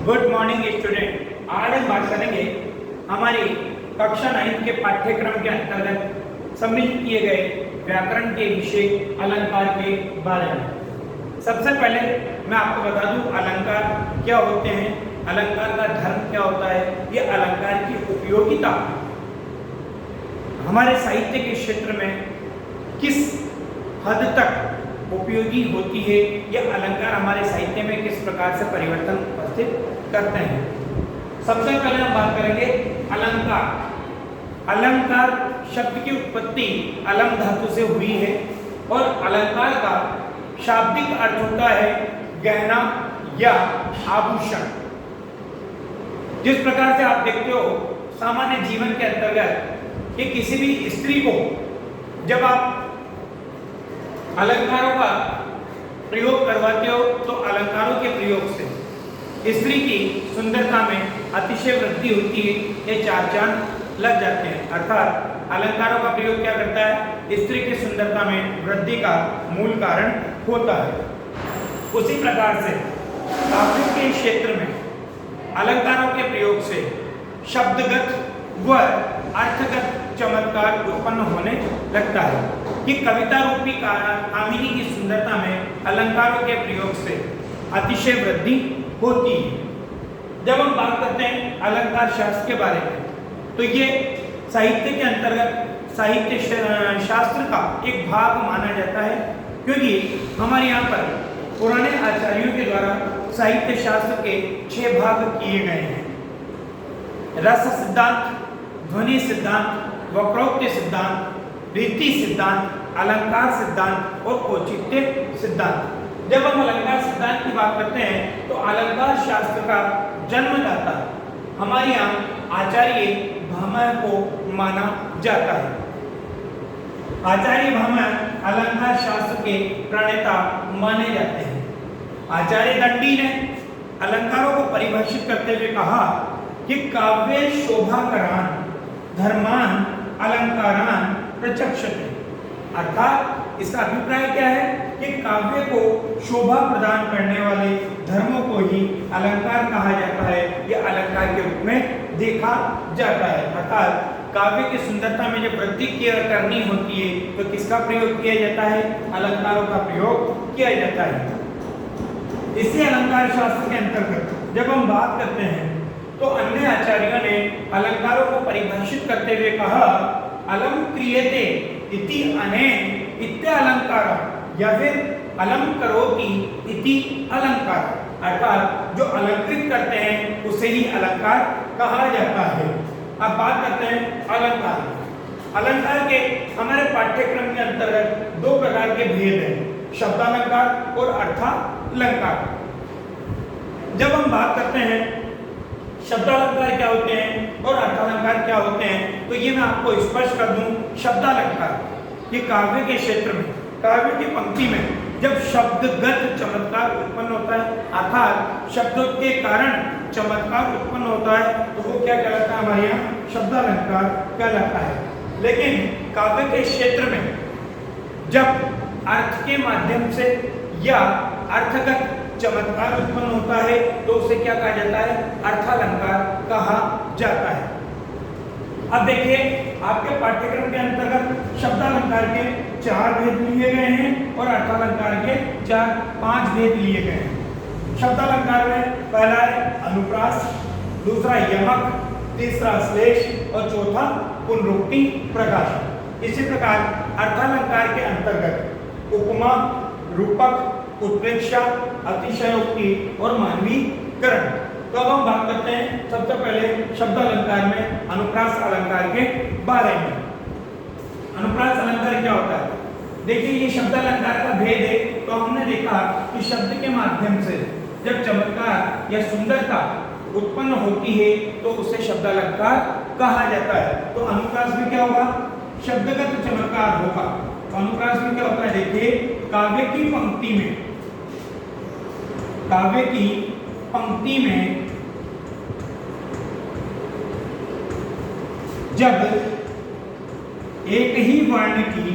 Good morning student. आज हम बात करेंगे हमारी कक्षा 9 के पाठ्यक्रम के अंतर्गत सम्मिलित किए गए व्याकरण के विषय अलंकार के बारे में। सबसे पहले मैं आपको बता दूं अलंकार क्या होते हैं, अलंकार का धर्म क्या होता है, ये अलंकार की उपयोगिता हमारे साहित्य के क्षेत्र में किस हद तक उपयोगी होती है, यह अलंकार हमारे साहित्य में किस प्रकार से परिवर्तन उपस्थित करते हैं। सबसे पहले हम बात करेंगे अलंकार। अलंकार शब्द की उत्पत्ति अलम धातु से हुई है और अलंकार का शाब्दिक अर्थ होता है गहना या आभूषण। जिस प्रकार से आप देखते हो सामान्य जीवन के अंतर्गत कि किसी भी स्त्री को जब आप अलंकारों का प्रयोग करवाते हो तो अलंकारों के प्रयोग से स्त्री की सुंदरता में अतिशय वृद्धि होती है, ये चार चांद लग जाते हैं। अर्थात अलंकारों का प्रयोग क्या करता है, स्त्री की सुंदरता में वृद्धि का मूल कारण होता है। उसी प्रकार से काव्य के क्षेत्र में अलंकारों के प्रयोग से शब्दगत व अर्थगत चमत्कार उत्पन्न होने लगता है कि कविता रूपी कामिनी की सुंदरता में अलंकारों के प्रयोग से अतिशय वृद्धि होती है। जब हम बात करते हैं अलंकार शास्त्र के बारे में तो ये साहित्य के अंतर्गत साहित्य शास्त्र का एक भाग माना जाता है, क्योंकि हमारे यहाँ पर पुराने आचार्यों के द्वारा साहित्य शास्त्र के 6 भाग किए गए हैं। रस सिद्धांत, ध्वनि सिद्धांत, वक्रोक्ति सिद्धांत, रीति सिद्धांत, अलंकार सिद्धांत और औचित्य सिद्धांत। जब हम अलंकार सिद्धांत की बात करते हैं तो अलंकार शास्त्र का जन्मदाता हमारे यहाँ आचार्य भामह को माना जाता है। आचार्य भामह अलंकार शास्त्र के प्रणेता माने जाते हैं। आचार्य दंडी ने अलंकारों को परिभाषित करते हुए कहा कि काव्य शोभाकरान धर्मान अलंकारान प्रचक्षते। अर्थात इसका अभिप्राय क्या है कि काव्य को शोभा प्रदान करने वाले धर्मों को ही अलंकार कहा जाता है, यह अलंकार के रूप में देखा जाता है। अर्थात काव्य की सुंदरता में जब वृद्धि करनी होती है तो किसका प्रयोग किया जाता है, अलंकारों का प्रयोग किया जाता है। इसी अलंकार शास्त्र के अंतर्गत जब हम बात करते हैं तो अन्य आचार्यों ने अलंकारों को परिभाषित करते हुए कहा अलम क्रियते इति अनेन इत्य अलंकार या फिर अलम करोति इति अलंकार। अर्थात जो अलंकृत करते हैं उसे ही अलंकार कहा जाता है। अब बात करते हैं अलंकार। अलंकार के हमारे पाठ्यक्रम के अंतर्गत 2 प्रकार के भेद हैं, शब्दालंकार और अर्थालंकार। जब हम बात करते हैं शब्दालंकार क्या होते हैं और अर्थालंकार क्या होते हैं तो ये मैं आपको स्पष्ट कर दूं। शब्दालंकार ये काव्य के क्षेत्र में, काव्य की पंक्ति में जब शब्दगत चमत्कार उत्पन्न होता है, अर्थात शब्दों के कारण चमत्कार उत्पन्न होता है तो वो क्या कहलाता है, हमारे यहाँ शब्दालंकार कहलाता है। लेकिन काव्य के क्षेत्र में जब अर्थ के माध्यम से या अर्थगत चमत्कार उत्पन्न होता है तो उसे क्या कहा जाता है, अर्थालंकार कहा जाता है। अब देखिए आपके पाठ्यक्रम के अंतर्गत शब्दालंकार के 4 भेद लिए गए हैं और अर्थालंकार के 5 भेद लिए गए हैं। शब्दालंकार में पहला है अनुप्रास, दूसरा यमक, तीसरा श्लेष और चौथा पुनरुक्ति प्रकाश। इसी प्रकार अर्थालंकार के अंतर्गत उपमा, रूपक, उत्प्रेक्षा, अतिशयोक्ति और मानवीकरण। तो अब हम बात करते हैं सबसे पहले शब्दालंकार में अनुप्रास अलंकार के बारे में। अनुप्रास अलंकार क्या होता है, देखिए ये शब्दालंकार का भेद है। तो हमने देखा कि शब्द के माध्यम से जब चमत्कार या सुंदरता उत्पन्न होती है तो उसे शब्दालंकार कहा जाता है। तो अनुप्रास में क्या होगा, शब्दगत चमत्कार होगा। तो अनुप्रास में क्या होता है, देखिए काव्य की पंक्ति में, काव्य की पंक्ति में जब एक ही वर्ण की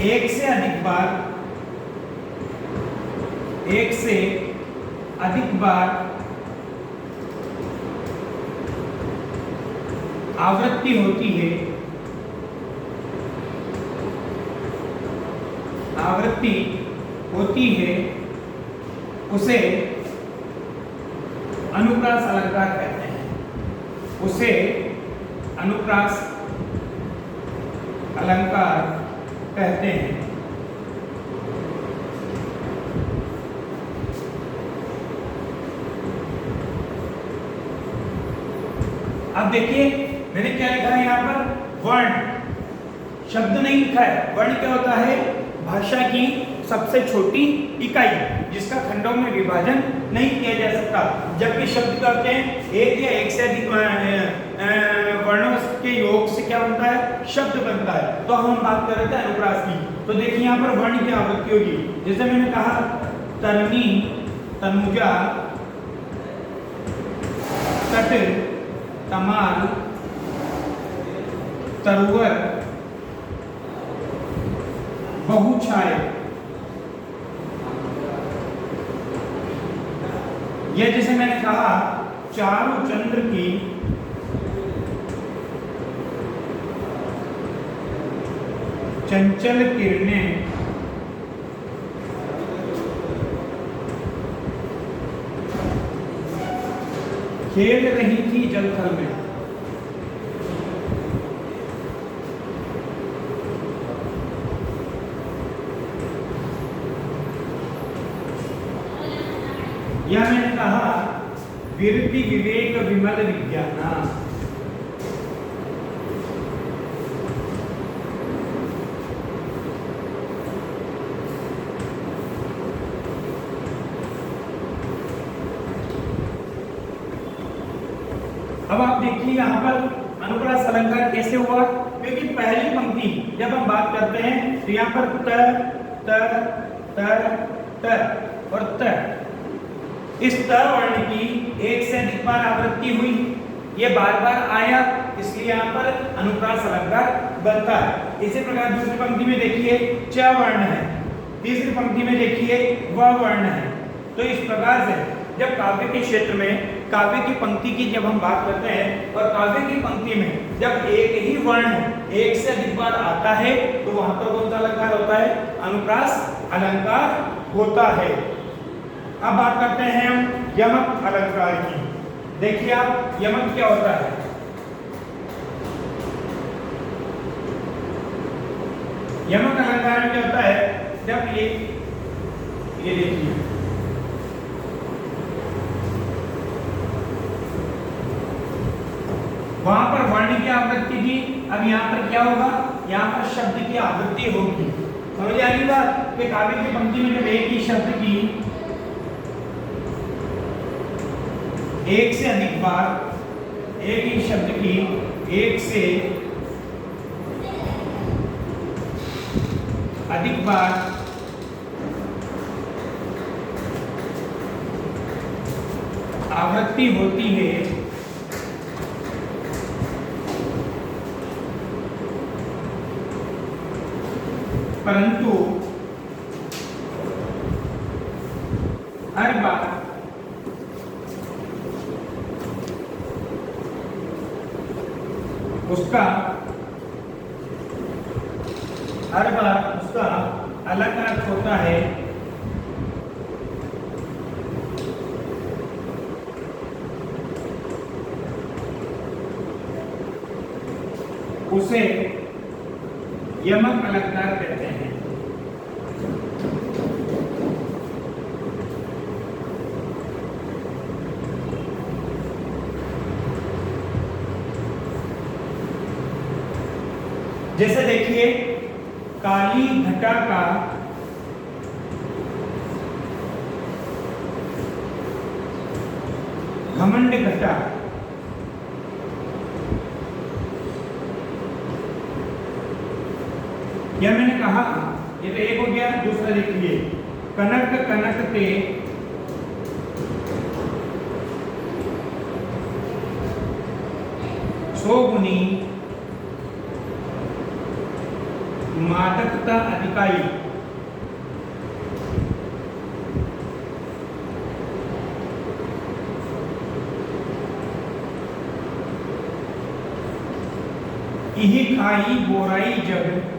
एक से अधिक बार आवृत्ति होती है उसे अनुप्रास अलंकार कहते हैं। उसे अनुप्रास अलंकार कहते हैं। अब देखिए मैंने क्या लिखा है यहाँ पर, वर्ण, शब्द नहीं लिखा है। वर्ण क्या होता है? भाषा की सबसे छोटी इकाई जिसका खंडों में विभाजन नहीं किया जा सकता। जबकि शब्द कहते हैं एक या एक से अधिक वर्णों के योग से क्या बनता है? शब्द बनता है। तो हम बात कर रहे थे अनुप्रास की। तो देखिए यहाँ पर वर्ण की आवृत्ति होगी। जैसे मैंने कहा तरनी, तनुजा, तट, तमाल, तरुवर, बहुछाय। यह जैसे मैंने कहा चारु चंद्र की चंचल किरणें खेल रही थी जलथल में। यह मैंने कहा विरति विवेक विमल विज्ञाना। अब आप देखिए यहाँ पर अनुप्रास अलंकार कैसे हुआ, क्योंकि पहली पंक्ति जब हम बात करते हैं तो यहाँ पर त त त त और त, इस त वर्ण की एक से अधिक बार आवृत्ति हुई, ये बार बार आया, इसलिए यहाँ पर अनुप्रास अलंकार बनता है। इसी प्रकार दूसरी पंक्ति में देखिए च वर्ण है, तीसरी पंक्ति में देखिए व वर्ण है। तो इस प्रकार से जब काव्य के क्षेत्र में काव्य की पंक्ति की जब हम बात करते हैं और काव्य की पंक्ति में जब एक ही वर्ण एक से अधिक बार आता है तो वहां पर कौन सा अलंकार होता है? अनुप्रास अलंकार होता है। अब बात करते हैं हम यमक अलंकार की। देखिए आप यमक क्या होता है? यमक अलंकार में क्या होता है? जब ये देखिए वहां पर वर्ण की आवृत्ति थी, अब यहाँ पर क्या होगा? यहाँ पर शब्द की आवृत्ति होगी। समझ आ गई बात कि काव्य की पंक्ति में जब एक ही शब्द की एक से अधिक बार, एक ही शब्द की एक से अधिक बार आवृत्ति होती है परंतु हर बार उसका अलग अर्थ होता है। उसे यमक अलंकार कहते हैं। जैसे देखिए काली घटा का घमंड घटा, यह मैंने कहा ये तो एक हो गया। दूसरा देखिए कनक कनक ते सोगुनी मादकता अधिकाई। इही खाई बोराई जग।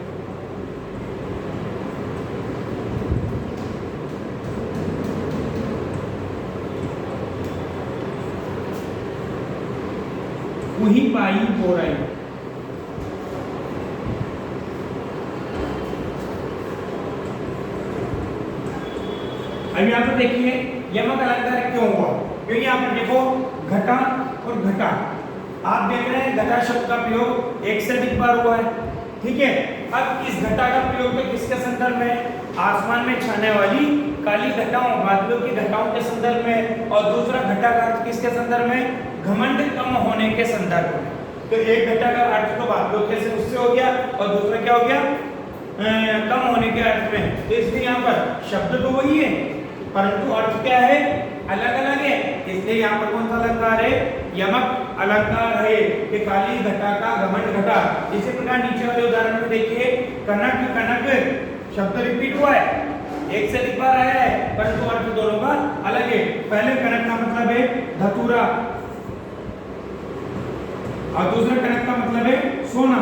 उही पाई बोराई। अब यहाँ पर देखिए यमक अलंकार क्यों हुआ, क्योंकि यहाँ पर देखो घटा और घटा, आप देख रहे हैं घटा शब्द का प्रयोग एक से अधिक बार हुआ है, ठीक है। अब इस घटा का प्रयोग तो किसके संदर्भ में, आसमान में छाने वाली काली घटाओं, बादलों की घटाओं के संदर्भ में, और दूसरा घटा का अर्थ किसके संदर्भ में, घमंड कम होने के संदर्भ में। तो एक घटा का अर्थ तो बादलों के से उससे हो गया, और दूसरा क्या हो गया, कम होने के अर्थ में। तो इसलिए यहाँ पर शब्द तो वही है परंतु अर्थ क्या है, अलग अलग है। इसलिए यहाँ पर कौन सा अलंकार है, यमक अलंकार है कि काली घटा का घमंड घटा। इसी प्रकार नीचे वाले उदाहरण में देखिए कनक कनक शब्द रिपीट हुआ है, एक से अधिक बार आया है परंतु अर्थ दोनों का अलग है। पहले कनक का मतलब है धतूरा और दूसरा कनक का मतलब है सोना।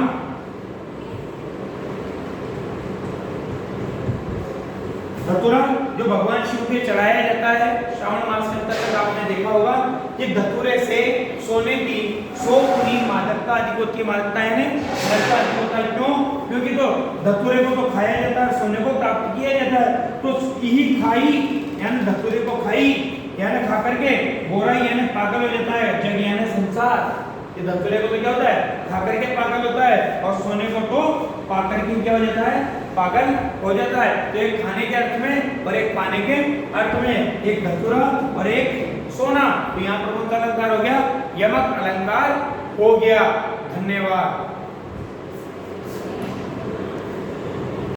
धतूरा जो भगवान शिव के चढ़ाया जाता है श्रावण मास के अंतर्गत, आपने देखा होगा कि धतूरे से सोने की 100 गुनी मादकता अधिक होती है। मादकता यानी मादकता अधिक होता है, क्यों, क्योंकि तो धतूरे को तो खाया जाता है, सोने को प्राप्त किया जाता है। तो यही खाई यानी धतूरे को खाई यानी खा करके बोराई यानी पागल हो जाता है, जग यानी संसार। ये धतूरे को तो क्या होता है, खा करके पागल होता है, और सोने को तो पा करके क्या हो जाता है, पागल हो जाता है। तो एक खाने के अर्थ में और एक पाने के अर्थ में, एक धतूरा और एक सोना। तो यहाँ पर कौन सा अलंकार हो गया, यमक अलंकार हो गया। धन्यवाद।